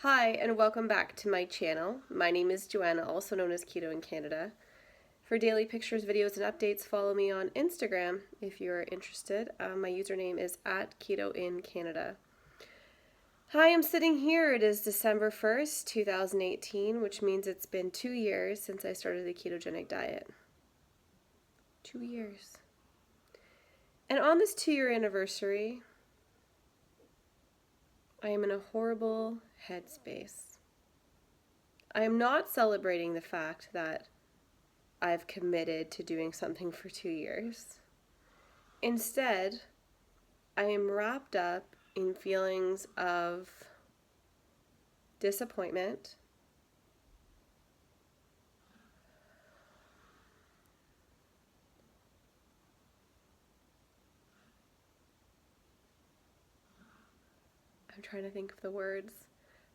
Hi, and welcome back to my channel. My name is Joanna, also known as Keto in Canada. For daily pictures, videos, and updates, follow me on Instagram if you're interested. My username is @Keto in Canada. Hi, I'm sitting here. It is December 1st, 2018, which means it's been 2 years since I started the ketogenic diet. 2 years. And on this 2-year anniversary, I am in a horrible headspace. I am not celebrating the fact that I've committed to doing something for 2 years. Instead, I am wrapped up in feelings of disappointment, I'm trying to think of the words.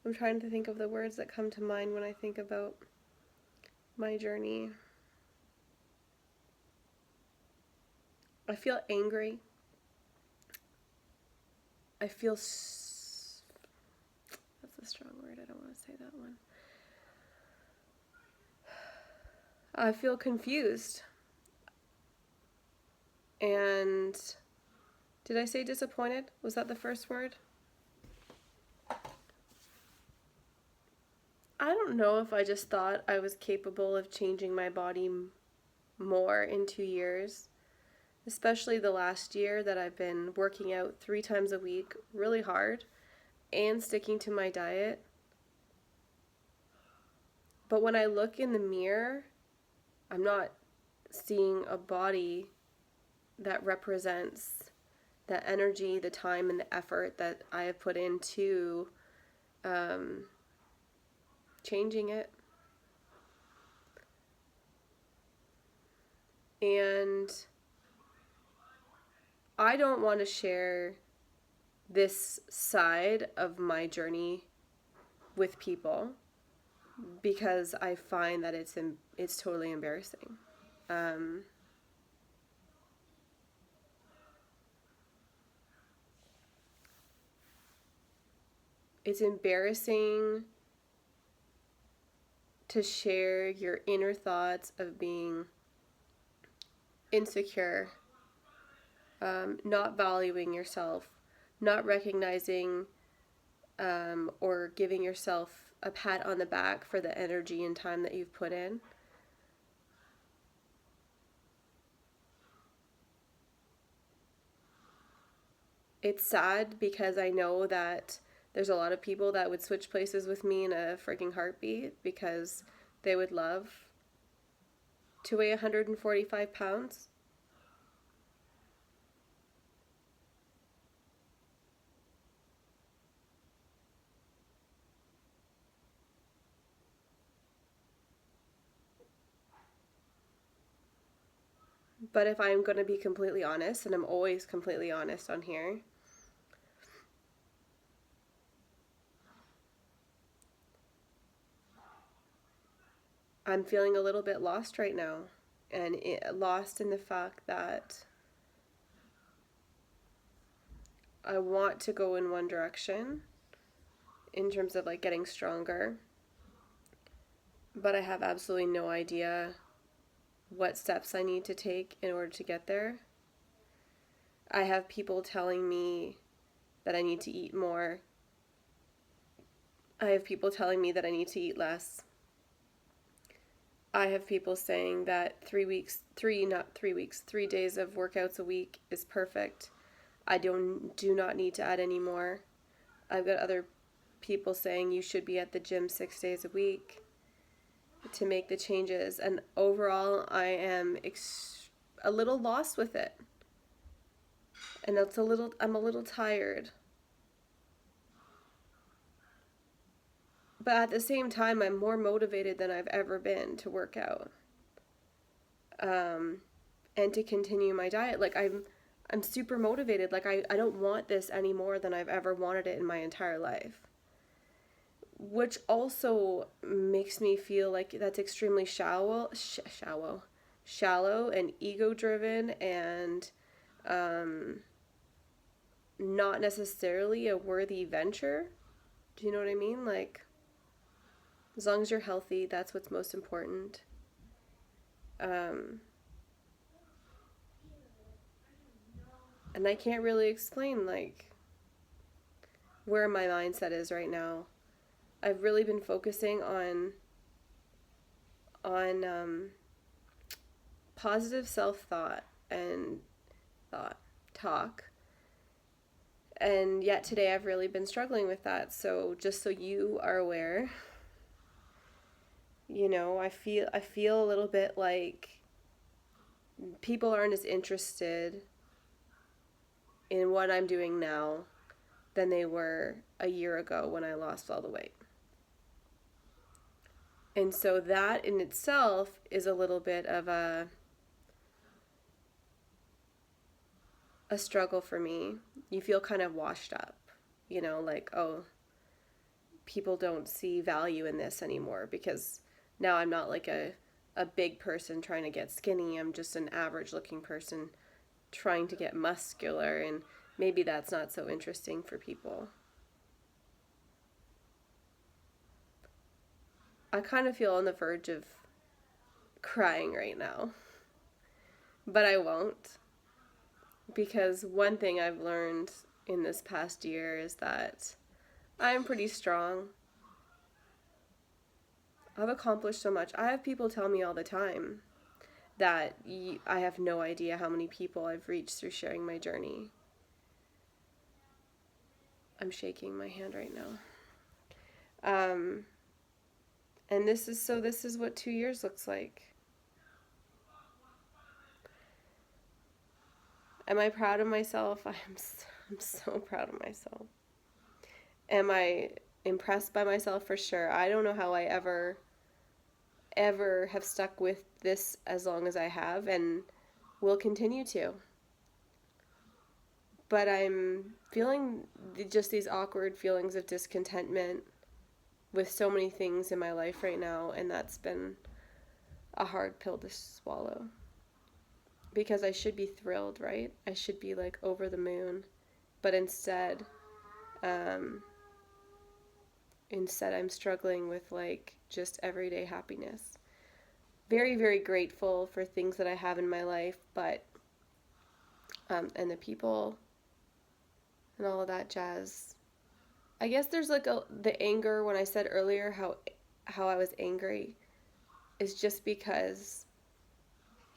I'm trying to think of the words that come to mind when I think about my journey. I feel angry. I feel that's a strong word. I don't want to say that one. I feel confused. And did I say disappointed? Was that the first word? I don't know if I just thought I was capable of changing my body more in 2 years, especially the last year that I've been working out 3 times a week really hard and sticking to my diet. But when I look in the mirror, I'm not seeing a body that represents the energy, the time, and the effort that I have put into changing it. And I don't want to share this side of my journey with people because I find that it's totally embarrassing. It's embarrassing to share your inner thoughts of being insecure, not valuing yourself, not recognizing or giving yourself a pat on the back for the energy and time that you've put in. It's sad because I know that there's a lot of people that would switch places with me in a freaking heartbeat because they would love to weigh 145 pounds. But if I'm going to be completely honest, and I'm always completely honest on here, I'm feeling a little bit lost right now. And lost in the fact that I want to go in one direction in terms of like getting stronger, but I have absolutely no idea what steps I need to take in order to get there. I have people telling me that I need to eat more. I have people telling me that I need to eat less. I have people saying that 3 days of workouts a week is perfect. I do not need to add any more. I've got other people saying you should be at the gym 6 days a week to make the changes. And overall, I am a little lost with it. And I'm a little tired. But at the same time, I'm more motivated than I've ever been to work out. And to continue my diet. Like I'm super motivated. Like I don't want this any more than I've ever wanted it in my entire life. Which also makes me feel like that's extremely shallow and ego driven and not necessarily a worthy venture. Do you know what I mean? Like, as long as you're healthy, that's what's most important. Um, and I can't really explain, like, where my mindset is right now. I've really been focusing on positive self-thought and thought talk. And yet today I've really been struggling with that. So just so you are aware, I feel a little bit like people aren't as interested in what I'm doing now than they were a year ago when I lost all the weight. And so that in itself is a little bit of a struggle for me. You feel kind of washed up, like, oh, people don't see value in this anymore because now I'm not like a big person trying to get skinny. I'm just an average looking person trying to get muscular, and maybe that's not so interesting for people. I kind of feel on the verge of crying right now, but I won't, because one thing I've learned in this past year is that I'm pretty strong. I've accomplished so much. I have people tell me all the time that I have no idea how many people I've reached through sharing my journey. I'm shaking my hand right now. And this is what 2 years looks like. Am I proud of myself? I'm so proud of myself. Am I impressed by myself? For sure. I don't know how I ever have stuck with this as long as I have, and will continue to. But I'm feeling just these awkward feelings of discontentment with so many things in my life right now, and that's been a hard pill to swallow. Because I should be thrilled, right? I should be like over the moon. But um, instead I'm struggling with like just everyday happiness. Very, very grateful for things that I have in my life, but and the people and all of that jazz. I guess there's like the anger when I said earlier how I was angry is just because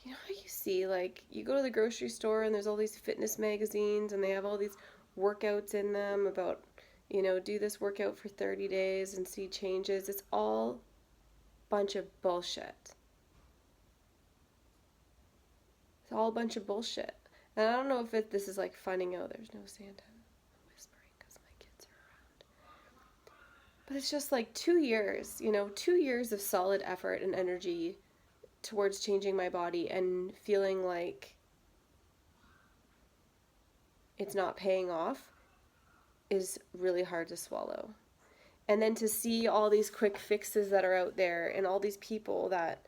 you know how you see, like, you go to the grocery store and there's all these fitness magazines and they have all these workouts in them about, do this workout for 30 days and see changes. It's all a bunch of bullshit. It's all a bunch of bullshit. And I don't know if this is like finding out there's no Santa. I'm whispering because my kids are around. But it's just like 2 years, 2 years of solid effort and energy towards changing my body and feeling like it's not paying off is really hard to swallow. And then to see all these quick fixes that are out there and all these people that,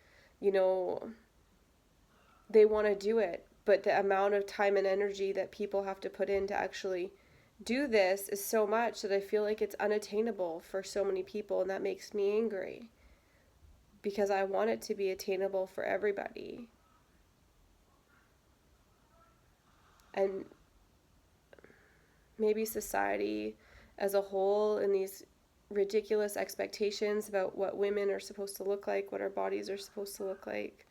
they want to do it, but the amount of time and energy that people have to put in to actually do this is so much that I feel like it's unattainable for so many people, and that makes me angry because I want it to be attainable for everybody. And maybe society as a whole and these ridiculous expectations about what women are supposed to look like, what our bodies are supposed to look like.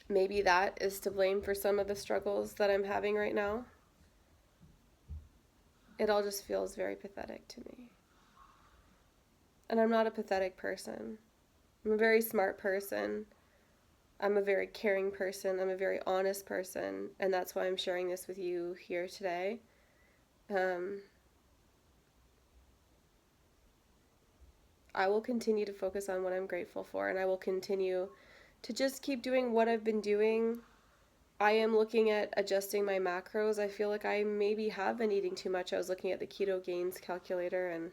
Maybe that is to blame for some of the struggles that I'm having right now. It all just feels very pathetic to me. And I'm not a pathetic person. I'm a very smart person. I'm a very caring person. I'm a very honest person. And that's why I'm sharing this with you here today. I will continue to focus on what I'm grateful for, and I will continue to just keep doing what I've been doing. I am looking at adjusting my macros. I feel like I maybe have been eating too much. I was looking at the Keto Gains calculator, and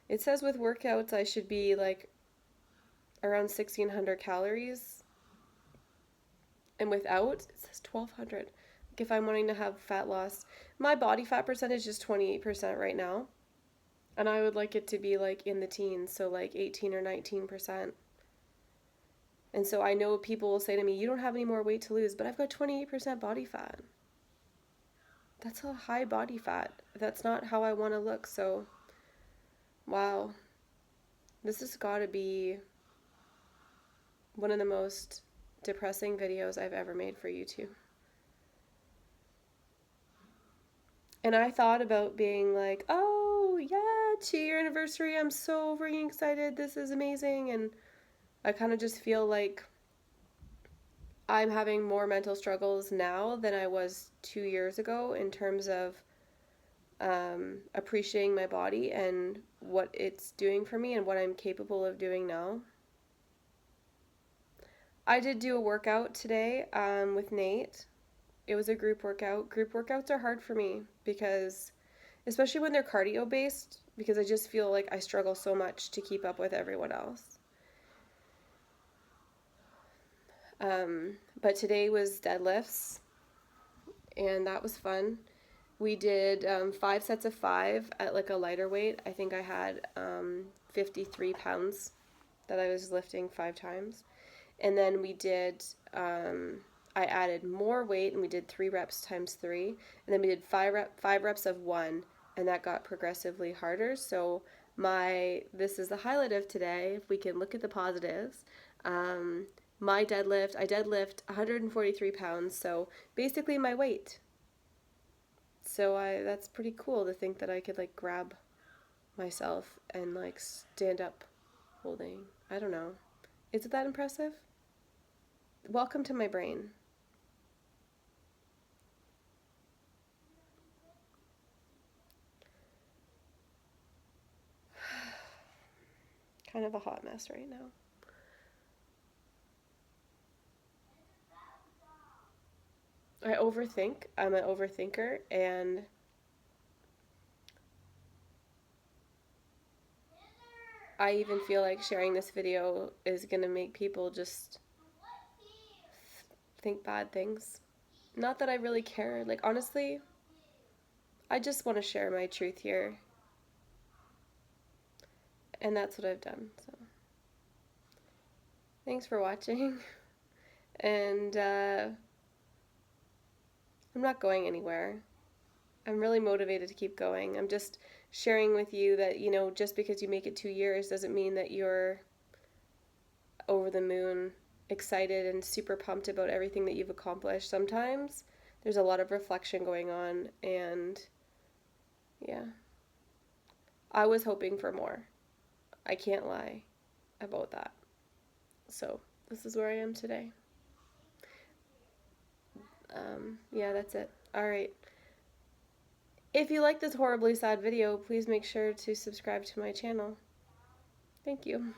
it says with workouts I should be like around 1,600 calories. And without, it says 1,200. Like if I'm wanting to have fat loss. My body fat percentage is 28% right now, and I would like it to be like in the teens, so like 18 or 19%. And so I know people will say to me, "You don't have any more weight to lose," but I've got 28% body fat. That's a high body fat. That's not how I want to look. So, wow. This has got to be one of the most depressing videos I've ever made for YouTube. And I thought about being like, "Oh, yeah, 2-year anniversary. I'm so freaking excited. This is amazing." And I kind of just feel like I'm having more mental struggles now than I was 2 years ago in terms of appreciating my body and what it's doing for me and what I'm capable of doing now. I did do a workout today with Nate. It was a group workout. Group workouts are hard for me because, especially when they're cardio based, because I just feel like I struggle so much to keep up with everyone else. But today was deadlifts, and that was fun. We did 5 sets of 5 at like a lighter weight. I think I had 53 pounds that I was lifting 5 times. And then we did, I added more weight and we did 3 reps times 3. And then we did 5 reps of 1, and that got progressively harder. So this is the highlight of today. If we can look at the positives. I deadlift 143 pounds. So basically my weight. So that's pretty cool to think that I could like grab myself and like stand up holding. I don't know. Is it that impressive? Welcome to my brain. Kind of a hot mess right now. I overthink. I'm an overthinker, and I even feel like sharing this video is going to make people just think bad things. Not that I really care. Like, honestly, I just want to share my truth here. And that's what I've done. So, thanks for watching. And I'm not going anywhere. I'm really motivated to keep going. I'm just sharing with you that, just because you make it 2 years doesn't mean that you're over the moon, excited and super pumped about everything that you've accomplished. Sometimes there's a lot of reflection going on, and yeah, I was hoping for more. I can't lie about that. So this is where I am today. Yeah, that's it. All right. If you like this horribly sad video, please make sure to subscribe to my channel. Thank you.